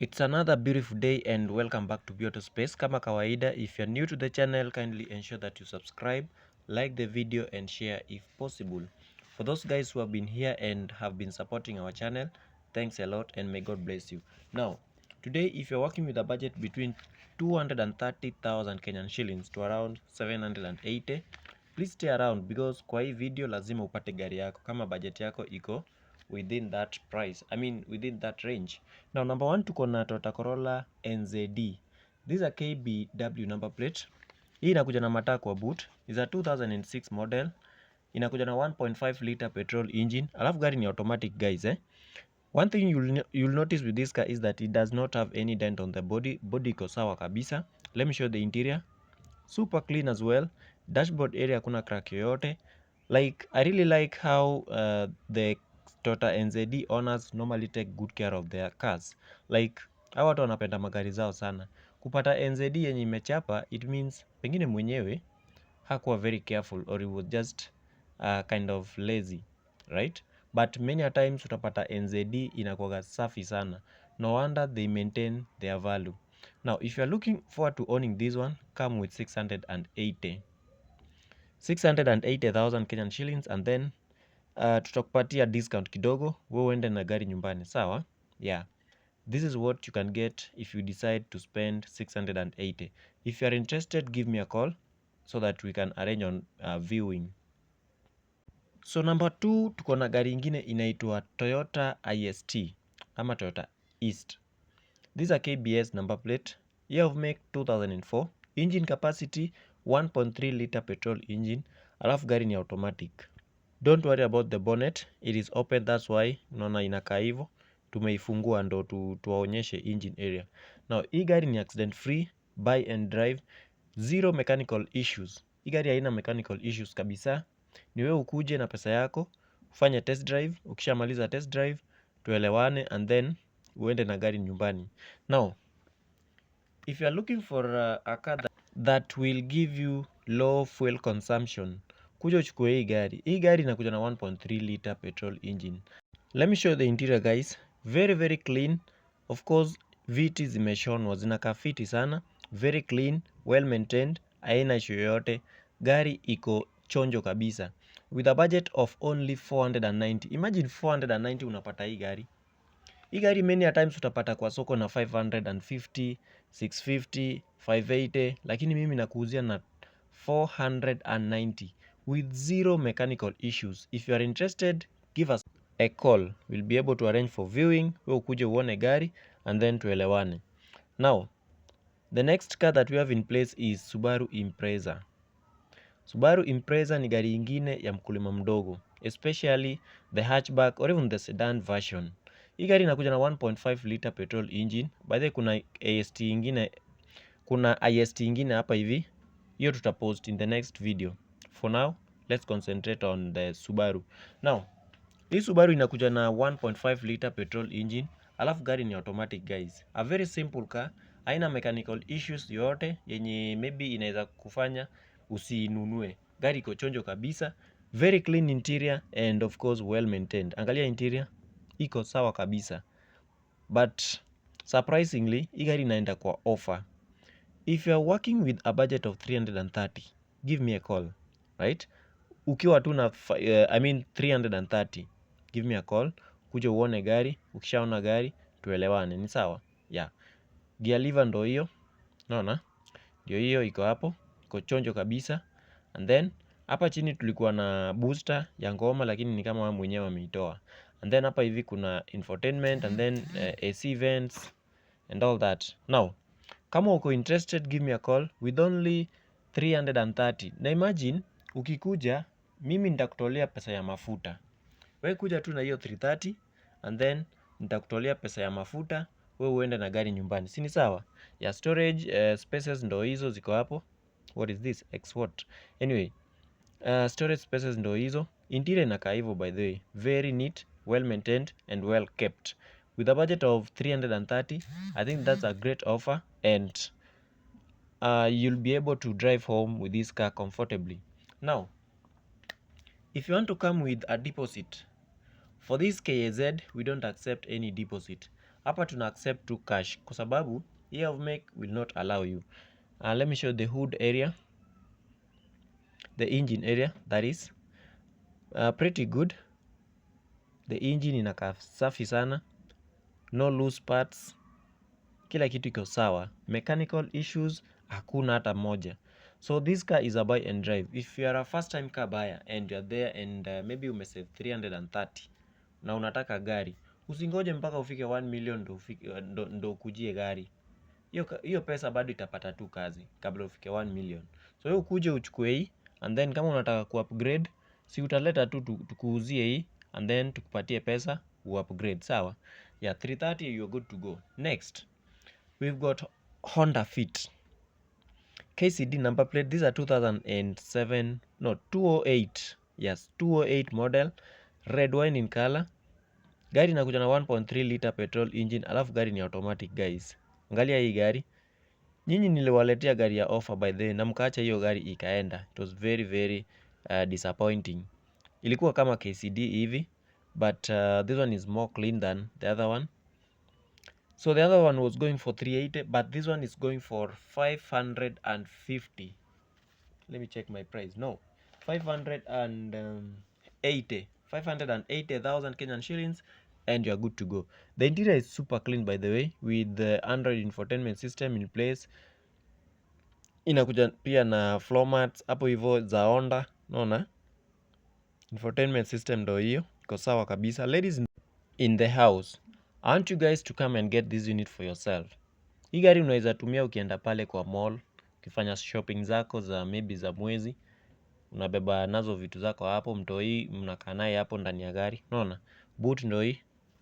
It's another beautiful day and welcome back to Beauty Space. Kama kawaida, if you're new to the channel, kindly ensure that you subscribe, like the video and share if possible. For those guys who have been here and have been supporting our channel, thanks a lot and may God bless you. Now, today if you're working with a budget between 230,000 Kenyan shillings to around 780, please stay around because kwa hii video lazima upate gari yako kama budget yako iko within that price, within that range. Now number one, tuko na Toyota Corolla NZD. This is a KBW number plate. Hii inakuja na mataa kwa boot. Is a 2006 model. Inakuja na 1.5 liter petrol engine. Alafu gari ni automatic guys. One thing you'll notice with this car is that it does not have any dent on the body. Body iko sawa kabisa. Let me show the interior. Super clean as well. Dashboard area kuna crack yoyote. Like I really like how the Toyota NZD owners normally take good care of their cars. Like hawa watu wanapenda magari zao sana. Kupata NZD yenye imechapa, it means pengine mwenyewe hakuwa very careful or he was just kind of lazy, right? But many a times utapata NZD inakuwaga safi sana. No wonder they maintain their value. Now if you are looking forward to owning this one, come with 680,000 Kenyan shillings and then tutakupatia discount kidogo wewe uende na gari nyumbani, sawa? Yeah, this is what you can get if you decide to spend 680. If you are interested, give me a call so that we can arrange on viewing. So number 2 tuko na gari ingine inaitwa Toyota IST ama Toyota East. This is a KBS number plate, year of make 2004, engine capacity 1.3 liter petrol engine, alafu gari ni automatic. Don't worry about the bonnet, it is open, that's why unaona inakaa hivyo. Tumeifungua ndo tuwaonyeshe engine area. Now hii gari ni accident free, buy and drive, zero mechanical issues. Hii gari haina mechanical issues kabisa. Ni wewe ukuje na pesa yako, ufanye test drive, ukishamaliza test drive, tuelewane and then uende na gari nyumbani. Now, if you are looking for a car that will give you low fuel consumption, kuja uchukue hii gari. Hii gari inakuja na 1.3 liter petrol engine. Let me show you the interior guys. Very very clean. Of course, viti zimeshonwa, zinakaa fiti sana. Very clean, well maintained, haina issue yoyote. Gari iko chonjo kabisa. With a budget of only 490. Imagine 490 unapata hii gari. Hii gari many a times utapata kwa soko na 550, 650, 580, lakini mimi nakuuzia na 490 with zero mechanical issues. If you are interested, give us a call. We'll be able to arrange for viewing. We'll ukuje uone gari and then tuelewane. Now, the next car that we have in place is Subaru Impreza. Subaru Impreza ni gari ingine ya mkulima mdogo, especially the hatchback or even the sedan version. Hii gari inakuja na 1.5 liter petrol engine. By the way, kuna IST ingine hapa hivi. Hiyo tutapost in the next video. For now, let's concentrate on the Subaru. Now, hii Subaru inakuja na 1.5 liter petrol engine. Alafu gari ni automatic guys. A very simple car. Haina mechanical issues yote yenye maybe inaweza kufanya usinunue. Gari iko chonjo kabisa. Very clean interior and of course well maintained. Angalia interior, iko sawa kabisa. But surprisingly, hii gari inaenda kwa offer. If you are working with a budget of 330, give me a call, right? Ukiwa tu na 330, give me a call, kuja uone gari, ukishaona gari, tuelewane, ni sawa? Yeah. Gear lever ndo hiyo, naona? Ndio hiyo iko hapo, iko chonjo kabisa. And then hapa chini tulikuwa na booster ya ngoma lakini ni kama wao mwenyewe wameitoa. And then hapa hivi kuna infotainment and then AC vents and all that. Now, kama uko interested, give me a call with only 330. Na imagine ukikuja mimi nitakutolea pesa ya mafuta. Wewe kuja tu na hiyo 330 and then nitakutolea pesa ya mafuta, wewe uende na gari nyumbani. Si ni sawa? Ya storage spaces ndo hizo ziko hapo. What is this? Export. Anyway, storage spaces ndo hizo. Interior inakaa hivyo by the way. Very neat, well maintained and well kept. With a budget of 330, I think that's a great offer and you'll be able to drive home with this car comfortably. Now, if you want to come with a deposit, for this KAZ, we don't accept any deposit. Hapa tuna accept to cash kwa sababu year of make will not allow you. Let me show the hood area, the engine area, that is pretty good. The engine inakaa safi sana, no loose parts, kila kitu iko sawa. Mechanical issues hakuna hata moja. So this car is a buy and drive. If you are a first time car buyer and you are there and maybe umesave 330 na unataka gari, usingoje mpaka ufike 1 million ndo ukujie gari. Hiyo pesa bado itapata tu kazi kabla ufike 1 million. So hiyo ukuje uchukue hii and then kama unataka ku-upgrade, si utaleta tu tukuuzie hii and then tukupatie pesa u-upgrade, sawa? Yeah, 330 you're good to go. Next, we've got Honda Fit. KCD number plate, these are 2007, no 208. Yes, 208 model, red wine in color. Gari inakuja na 1.3 liter petrol engine, alafu gari ni automatic guys. Angalia hii gari. Nyinyi niliwaletea gari ya offer by the way, na mkaacha hiyo gari ikaenda. It was very very disappointing. Ilikuwa kama KCD hivi, but this one is more clean than the other one. So the other one was going for 380, but this one is going for 550. Let me check my price. No, 580,000 Kenyan shillings, and you are good to go. The interior is super clean by the way, with the Android infotainment system in place. Inakuja pia na floor mats hapo hivyo za Honda, unaona? Infotainment system ndo hiyo, iko sawa kabisa. Ladies in the house, I want you guys to come and get this unit for yourself. Hii gari unaweza tumia ukienda pale kwa mall, ukifanya shopping zako za maybe za mwezi, unabeba nazo vitu zako hapo, mtoi mnakaa naye hapo ndani ya gari. Unaona? Boot ndio hii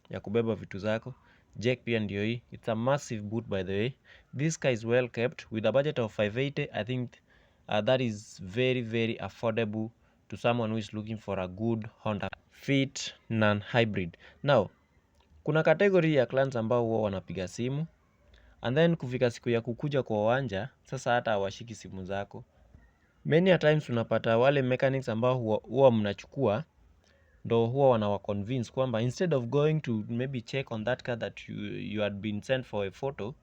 ya kubeba vitu zako. Jack pia ndio hii. It's a massive boot by the way. This car is well kept with a budget of 580. I think that is very very affordable to someone who is looking for a good Honda Fit non-hybrid. Now, kuna category ya clients ambao huwa wanapiga simu and then kufika siku ya kukuja kwa uwanja, sasa hata hawashiki simu zako. Many a times unapata wale mechanics ambao huwa mnachukua ndo huwa wanawaconvince kwamba instead of going to maybe check on that car that you had been sent for a photo,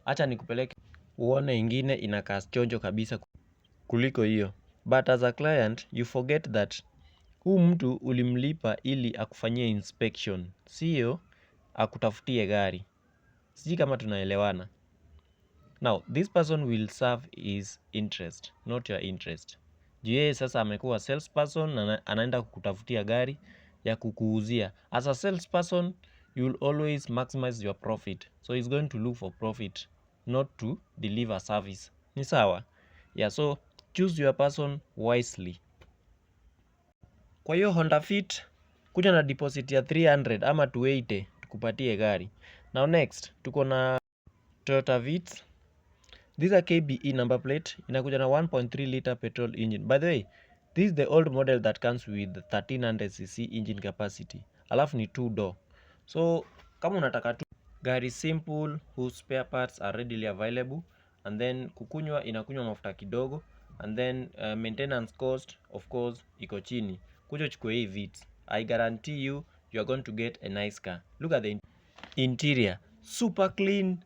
acha nikupeleke uone ingine inakaa chonjo kabisa kuliko hiyo. But as a client you forget that huu mtu ulimlipa ili akufanyie inspection, sio akutafutie gari. Sijui kama tunaelewana. Now, this person will serve his interest, not your interest. Juu yeye sasa amekuwa salesperson na anaenda kukutafutia gari ya kukuuzia. As a salesperson, you will always maximize your profit. So he's going to look for profit, not to deliver service. Ni sawa? Yeah, so choose your person wisely. Kwa hiyo Honda Fit, kuja na deposit ya 300 ama 280 tukupatie gari. Now next, tuko na Toyota Vitz. These are KBE number plate. Inakuja na 1.3 liter petrol engine. By the way, this is the old model that comes with 1300cc engine capacity. Alafu ni 2 door. So, kama unataka tu gari simple whose spare parts are readily available, and then kukunywa inakunywa mafuta kidogo, and then maintenance cost of course iko chini. Kuja uchukue hii Vitz. I guarantee you are going to get a nice car. Look at the interior. Super clean.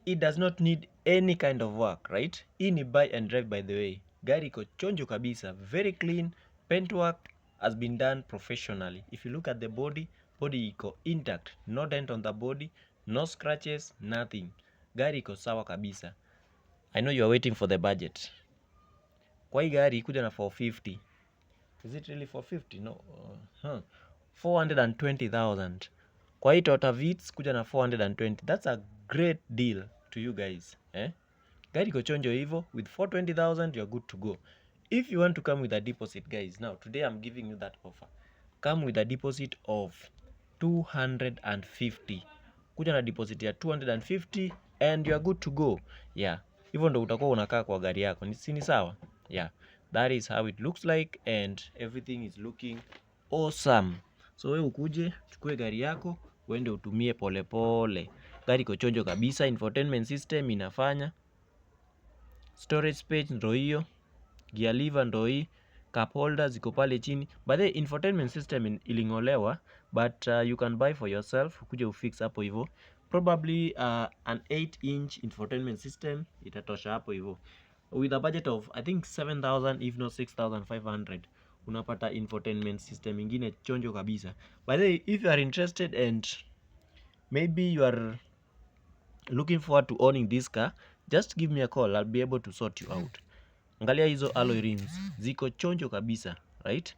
It does not need any kind of work, right? Hii ni buy and drive by the way. Gari iko chonjo kabisa, very clean. Paint work has been done professionally. If you look at the body iko intact, no dent on the body, no scratches, nothing. Gari iko sawa kabisa. I know you are waiting for the budget. Kwa hii gari kuja na 450. Is it really 450? No. 420,000. Kwa hii Toyota Vitz kuja na 420. That's a great deal to you guys. Gari iko chonjo hivyo, with 420,000 you're good to go. If you want to come with a deposit guys, now today I'm giving you that offer. Come with a deposit of 250. Kuja na deposit ya 250 and you're good to go. Yeah, hivyo ndo utakuwa unakaa kwa gari yako. Ni sawa? Yeah, that is how it looks like and everything is looking awesome. So wewe ukuje chukue gari yako uende utumie polepole. Gari iko chonjo kabisa, infotainment system inafanya, storage space ndo hiyo, gear lever ndo hii, cup holders ziko pale chini. By the infotainment system iling'olewa, but you can buy for yourself, kuja ufix hapo hivyo. probably an 8-inch infotainment system itatosha hapo hivyo. With a budget of I think 7,000 if not 6,500 unapata infotainment system ingine chonjo kabisa. By the way, if you are interested and maybe you are looking forward to owning this car, just give me a call, I'll be able to sort you out. Angalia hizo alloy rims ziko chonjo kabisa, right?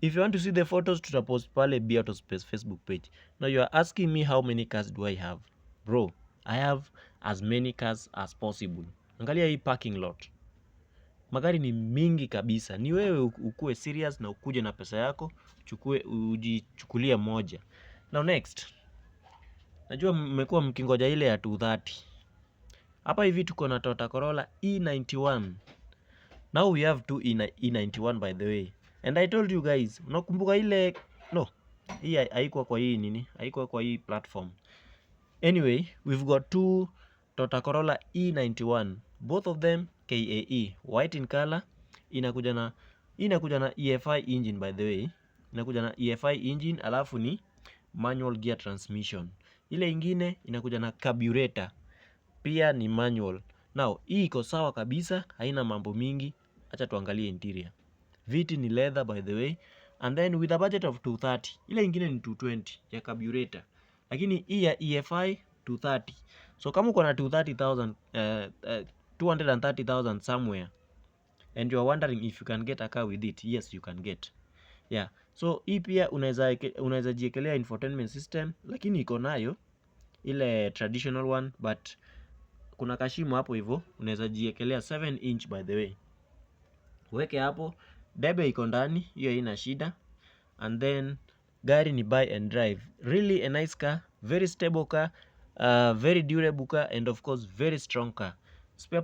If you want to see the photos, tutapost pale Be Auto Space Facebook page. Now you are asking me how many cars do I have? Bro, I have as many cars as possible. Angalia hii parking lot, magari ni mingi kabisa. Ni wewe ukue serious na ukuje na pesa yako ujichukulie moja. Now next, najua mmekuwa mkingoja ile ya 230. Hapa hivi tuko na Toyota Corolla E91. Now we have two E91 by the way. And I told you guys, unakumbuka ile hii haikuwa kwa hii nini? Haikuwa kwa hii platform. Anyway, we've got two Toyota Corolla E91. Both of them KAE, white in color. Inakuja na EFI engine by the way. Inakuja na EFI engine alafu ni manual gear transmission. Ile ingine inakuja na carburetor. Pia ni manual. Now, hii iko sawa kabisa, haina mambo mingi. Acha tuangalie interior. Viti ni leather by the way. And then with a budget of 230. Ile ingine ni 220 ya carburetor. Lakini hii ya EFI 230. So kama uko na 230,000 somewhere and you are wondering if you can get a car with it, yes you can get. Yeah. So hii pia unaweza jiekelea infotainment system, lakini iko nayo ile traditional one, but kuna kashimo hapo hivyo, unaweza jiekelea 7 inch by the way. Weke hapo, debe iko ndani, hiyo haina shida. And then gari ni buy and drive. Really a nice car, very stable car, very durable car and of course very strong car. Spare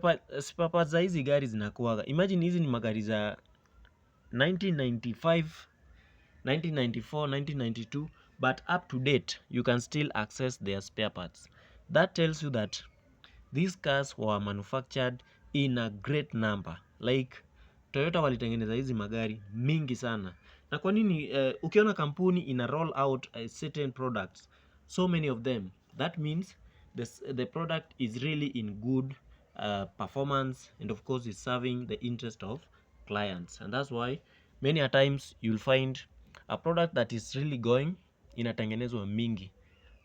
parts za hizi gari zinakuaga. Imagine hizi ni magari za 1995, 1994, 1992, but up to date you can still access their spare parts. That tells you that these cars were manufactured in a great number. Like Toyota walitengeneza hizi magari mingi sana. Na kwa nini ukiona kampuni ina roll out certain products, so many of them, that means the product is really in good performance and of course is serving the interest of clients. And that's why many a times you'll find a product that is really going inatengenezwa mingi,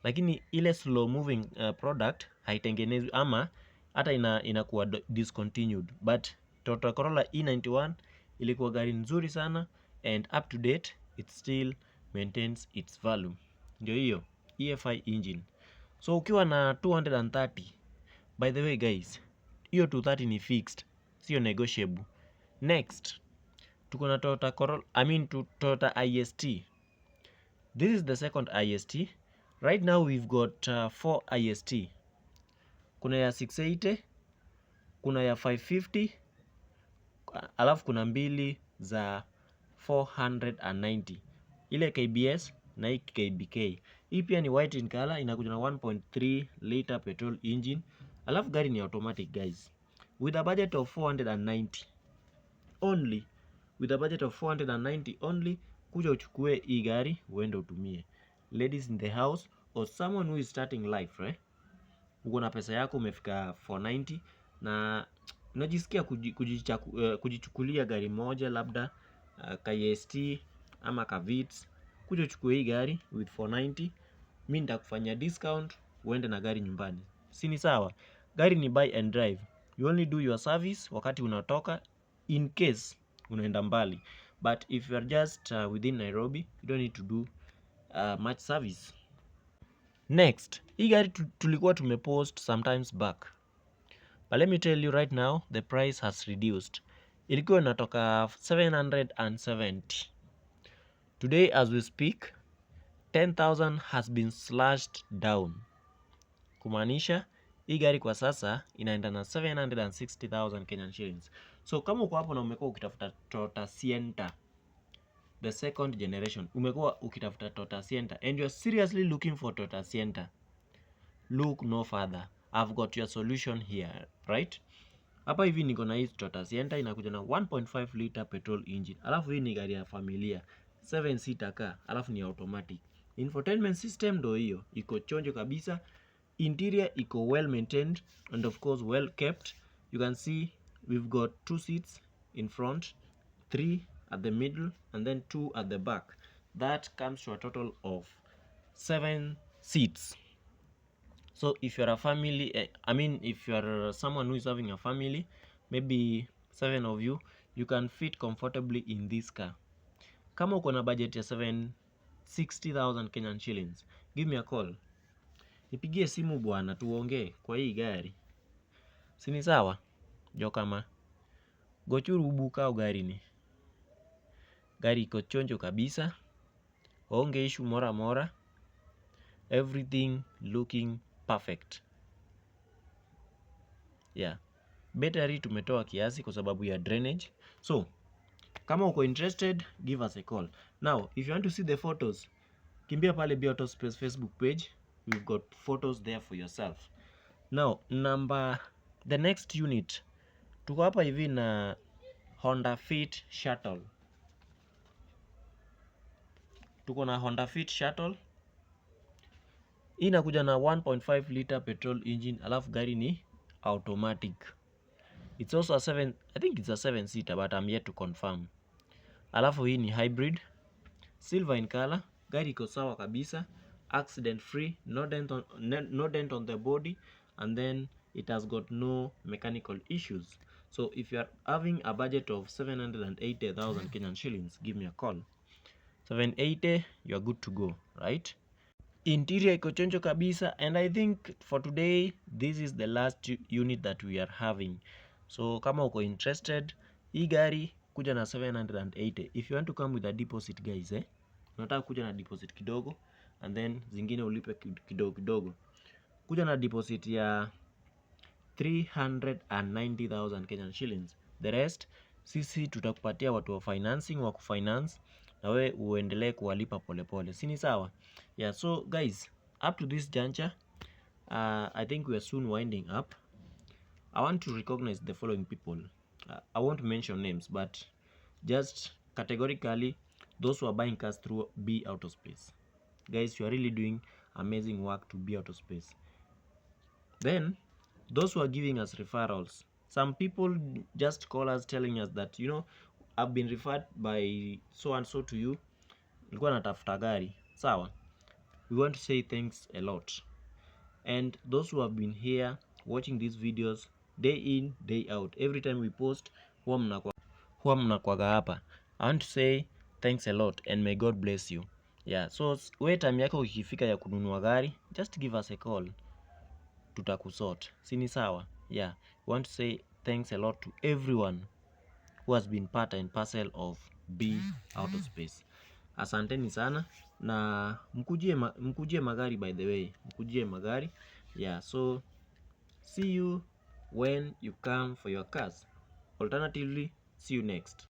lakini ile slow moving product haitengenezwi ama hata inakuwa discontinued. But Toyota Corolla E91 ilikuwa gari nzuri sana and up to date it still maintains its value. Ndio hiyo EFI engine. So ukiwa na 230, by the way guys, hiyo 230 ni fixed, sio negotiable. Next, tuko na Toyota Corolla, Toyota IST. This is the second IST. Right now we've got 4 IST. Kuna ya 680, kuna ya 550, alafu kuna mbili za 490. Ile KBS na hii KBK. Hii pia ni white in color, inakuja na 1.3 liter petrol engine. Alafu gari ni automatic guys. With a budget of 490 only. With a budget of 490 only, kuja uchukue hii gari uende utumie. Ladies in the house or someone who is starting life, right? Uko na pesa yako umefika 490 na unajisikia kujichukulia gari moja labda ka EST ama ka Vitz, kuja uchukue hii gari with 490. Mimi nitakufanyia discount uende na gari nyumbani. Si ni sawa? Gari ni buy and drive. You only do your service wakati unatoka in case unaenda mbali. But if you are just within Nairobi, you don't need to do much service. Next, hii gari tulikuwa tumepost sometimes back. But let me tell you right now, the price has reduced. Ilikuwa inatoka 770. Today as we speak, 10,000 has been slashed down. Kumaanisha, hii gari kwa sasa inaenda na 760,000 Kenyan shillings. So kama uko hapo na umekuwa ukitafuta Toyota Sienta, the second generation, umekuwa ukitafuta Toyota Sienta and you're seriously looking for Toyota Sienta, look no further. I've got your solution here, right? Hapa hivi niko na hii Toyota Sienta, inakuja na 1.5 liter petrol engine. Alafu hii ni gari ya familia, 7 seater car, alafu ni automatic. Infotainment system ndo hiyo, iko chonjo kabisa. Interior iko well maintained and of course well kept. You can see we've got 2 seats in front, 3 at the middle, and then 2 at the back. That comes to a total of 7 seats. So if you're a family, if you're someone who is having a family, maybe 7 of you, you can fit comfortably in this car. Kama uko na budget ya 760,000 Kenyan shillings, give me a call. Nipigie simu bwana, tuongee kwa hii gari. Sini sawa? Jo kama gochuru ubuka gari ni. Gari iko chonjo kabisa. Onge issue mora mora. Everything looking perfect. Yeah. Battery tumetoa kiasi kwa sababu ya drainage. So, kama uko interested, give us a call. Now, if you want to see the photos, kimbia pale Be Autospace Facebook page. We've got photos there for yourself. Now, the next unit, tuko hapa hivi na Honda Fit Shuttle. Tuko na Honda Fit Shuttle. Hii inakuja na 1.5 liter petrol engine, alafu gari ni automatic. It's also I think it's a 7-seater, but I'm yet to confirm. Alafu hii ni hybrid, silver in color, gari iko sawa kabisa, accident free, no dent on the body, and then it has got no mechanical issues. So if you are having a budget of 780,000 Kenyan shillings, give me a call. 780, you are good to go, right? Interior iko chonjo kabisa, and I think for today this is the last unit that we are having. So kama uko interested, hii gari kuja na 780. If you want to come with a deposit guys, unataka kuja na deposit kidogo and then zingine ulipe kidogo kidogo, kuja na deposit ya 390,000 Kenyan shillings. The rest sisi tutakupatia watu wa financing wa kufinance na we uendelee kuwalipa polepole. Sini sawa? Yeah, so guys, up to this juncture, I think we are soon winding up. I want to recognize the following people. I won't mention names, but just categorically, those who are buying cars through Be Autospace. Guys, you are really doing amazing work to Be Autospace. Then, those who are giving us referrals. Some people just call us telling us that, I've been referred by so and so to you. Nilikuwa natafuta gari. Sawa. We want to say thanks a lot. And those who have been here watching these videos day in, day out, every time we post, huwa mnakwaga hapa. I want to say thanks a lot and may God bless you. Yeah, so we time yako ikifika ya kununua gari, just give us a call. Tutakusort. Sini sawa? Yeah, we want to say thanks a lot to everyone who has been part and parcel of Be Autospace. Asanteni sana na mkujie magari, by the way. Mkujie magari. Yeah, so see you when you come for your cars. Alternatively, see you next.